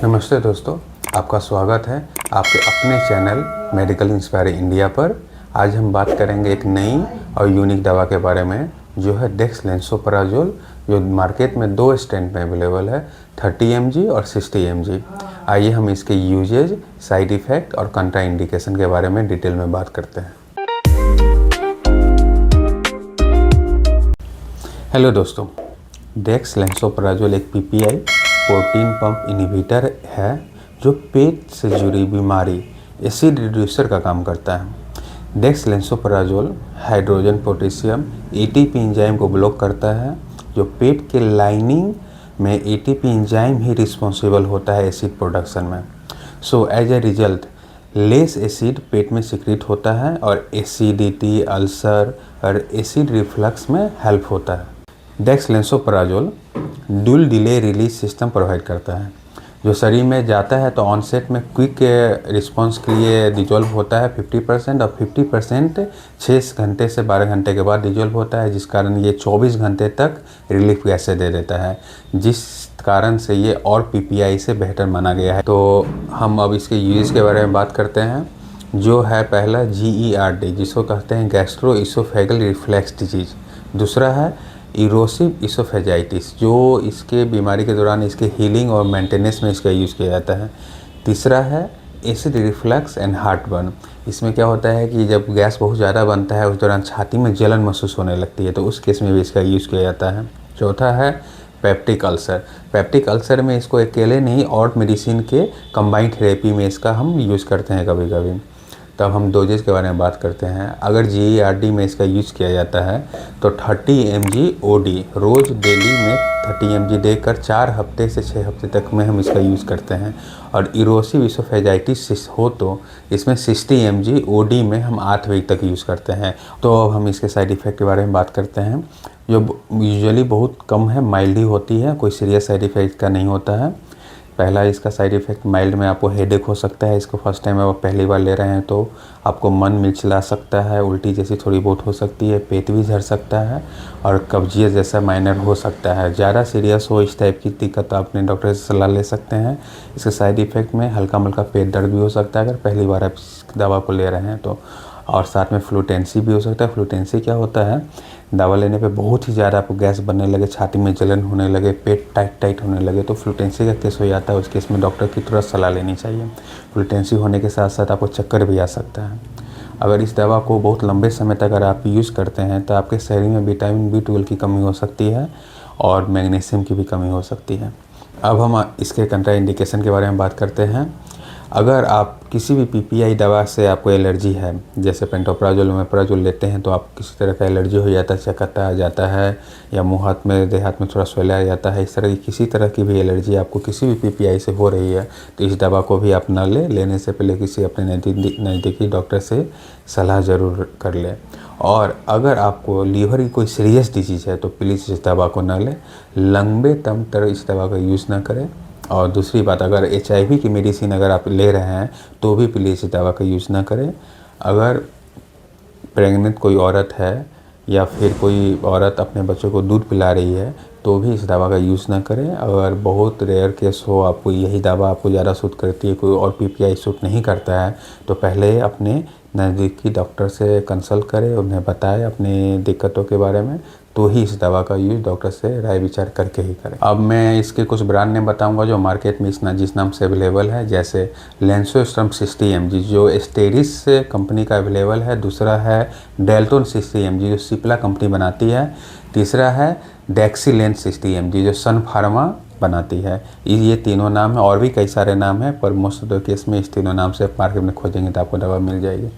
नमस्ते दोस्तों, आपका स्वागत है आपके अपने चैनल मेडिकल इंस्पायर इंडिया पर। आज हम बात करेंगे एक नई और यूनिक दवा के बारे में जो है डेक्सलेंसोपराजोल, जो मार्केट में दो स्ट्रेंथ में अवेलेबल है, 30 mg और 60 mg। आइए हम इसके यूजेज, साइड इफ़ेक्ट और कंट्रा इंडिकेशन के बारे में डिटेल में बात करते हैं। हेलो दोस्तों, डेक्सलेंसोपराजोल एक पीपीआई प्रोटीन पंप इनहिबिटर है जो पेट से जुड़ी बीमारी एसिड रिड्यूसर का काम करता है। डेक्सलेंसोपराजोल हाइड्रोजन पोटेशियम एटीपी एंजाइम को ब्लॉक करता है, जो पेट के लाइनिंग में एटीपी एंजाइम ही रिस्पॉन्सिबल होता है एसिड प्रोडक्शन में। So as a result less acid पेट में सिक्रीट होता है और एसिडिटी, अल्सर और एसिड रिफ्लक्स में हेल्प होता है। Dexlansoprazole dual delay release system provide करता है, जो शरीर में जाता है तो ऑनसेट में क्विक रिस्पांस के लिए डिजोल्व होता है 50% और 50% 6 घंटे से 12 घंटे के बाद डिजोल्व होता है, जिस कारण ये 24 घंटे तक रिलीफ गैसें दे देता है, जिस कारण से ये और पीपीआई से बेहतर माना गया है। तो हम अब इसके यूजेस के बारे में बात करते हैं, जो है पहला GERD, जिसको कहते हैं गैस्ट्रो इसोफेगल रिफ्लेक्स डिजीज। दूसरा है इरोसिव इसोफेजाइटिस, जो इसके बीमारी के दौरान इसके हीलिंग और मेंटेनेंस में इसका यूज़ किया जाता है। तीसरा है एसिड रिफ्लक्स एंड हार्टबर्न। इसमें क्या होता है कि जब गैस बहुत ज़्यादा बनता है उस दौरान छाती में जलन महसूस होने लगती है, तो उस केस में भी इसका यूज़ किया जाता है। चौथा है पेप्टिक अल्सर। पेप्टिक अल्सर में इसको अकेले नहीं और मेडिसिन के कंबाइंड थेरेपी में इसका हम यूज़ करते हैं कभी कभी। तब हम डोजेज के बारे में बात करते हैं। अगर GERD में इसका यूज़ किया जाता है तो 30 mg OD रोज़ डेली में 30 mg देकर 4 हफ्ते से 6 हफ्ते तक में हम इसका यूज़ करते हैं। और इरोसिव इसोफेजाइटिस हो तो इसमें 60 mg OD में हम 8 वीक तक यूज़ करते हैं। तो अब हम इसके साइड इफ़ेक्ट के बारे में बात करते हैं, जो यूजुअली बहुत कम है, माइल्ड ही होती है, कोई सीरियस साइड इफ़ेक्ट का नहीं होता है। पहला इसका साइड इफ़ेक्ट माइल्ड में आपको हेडेक हो सकता है। इसको फर्स्ट टाइम आप पहली बार ले रहे हैं तो आपको मन मिचला सकता है, उल्टी जैसी थोड़ी बहुत हो सकती है, पेट भी झड़ सकता है और कब्जियत जैसा माइनर हो सकता है। ज़्यादा सीरियस हो इस टाइप की दिक्कत तो अपने डॉक्टर से सलाह ले सकते हैं। इसके साइड इफ़ेक्ट में हल्का मल्का पेट दर्द भी हो सकता है अगर पहली बार आप इस दवा को ले रहे हैं तो, और साथ में फ्लूटेंसी भी हो सकता है। फ्लूटेंसी क्या होता है, दवा लेने पे बहुत ही ज़्यादा आपको गैस बनने लगे, छाती में जलन होने लगे, पेट टाइट होने लगे, तो फ्लूटेंसी का केस हो जाता है। उस केस में डॉक्टर की तुरंत सलाह लेनी चाहिए। फ्लूटेंसी होने के साथ साथ आपको चक्कर भी आ सकता है। अगर इस दवा को बहुत लंबे समय तक अगर आप यूज़ करते हैं तो आपके शरीर में विटामिन B12 की कमी हो सकती है और मैग्नीशियम की भी कमी हो सकती है। अब हम इसके कंट्रा इंडिकेशन के बारे में बात करते हैं। अगर आप किसी भी पीपीआई दवा से आपको एलर्जी है, जैसे पेंटोप्राजोल, ओमेप्राजोल लेते हैं तो आप किसी तरह का एलर्जी हो जाता है, चकत्ता आ जाता है या मुँह हाथ में देह हाथ में थोड़ा स्वेला आ जाता है, इस तरह की किसी तरह की भी एलर्जी आपको किसी भी पीपीआई से हो रही है तो इस दवा को भी आप न लेने से पहले किसी अपने नज़दीकी डॉक्टर से सलाह ज़रूर कर लें। और अगर आपको लीवर की कोई सीरियस डिजीज़ है तो प्लीज़ इस दवा को न लें, लंबे दम तक इस दवा का यूज़ ना करें। और दूसरी बात, अगर HIV की मेडिसिन अगर आप ले रहे हैं तो भी प्लीज़ इस दवा का यूज़ ना करें। अगर प्रेग्नेंट कोई औरत है या फिर कोई औरत अपने बच्चों को दूध पिला रही है तो भी इस दवा का यूज़ ना करें। अगर बहुत रेयर केस हो, आपको यही दवा आपको ज़्यादा सूट करती है, कोई और पीपीआई सूट नहीं करता है, तो पहले अपने नज़दीकी डॉक्टर से कंसल्ट करें, उन्हें बताएं अपनी दिक्कतों के बारे में, तो ही इस दवा का यूज़ डॉक्टर से राय विचार करके ही करें। अब मैं इसके कुछ ब्रांड नेम बताऊंगा जो मार्केट में जिस नाम से अवेलेबल है, जैसे लेंसोस्ट्रम 60 mg जो एस्टेरिस कंपनी का अवेलेबल है। दूसरा है डेल्टोन 60 mg जो सिप्ला कंपनी बनाती है। तीसरा है डेक्सीलेंट 60 mg जो सन फार्मा बनाती है। ये तीनों नाम है, और भी कई सारे नाम हैं, पर मोस्ट ऑफ द केस में इस तीनों नाम से मार्केट में खोजेंगे तो आपको दवा मिल जाएगी।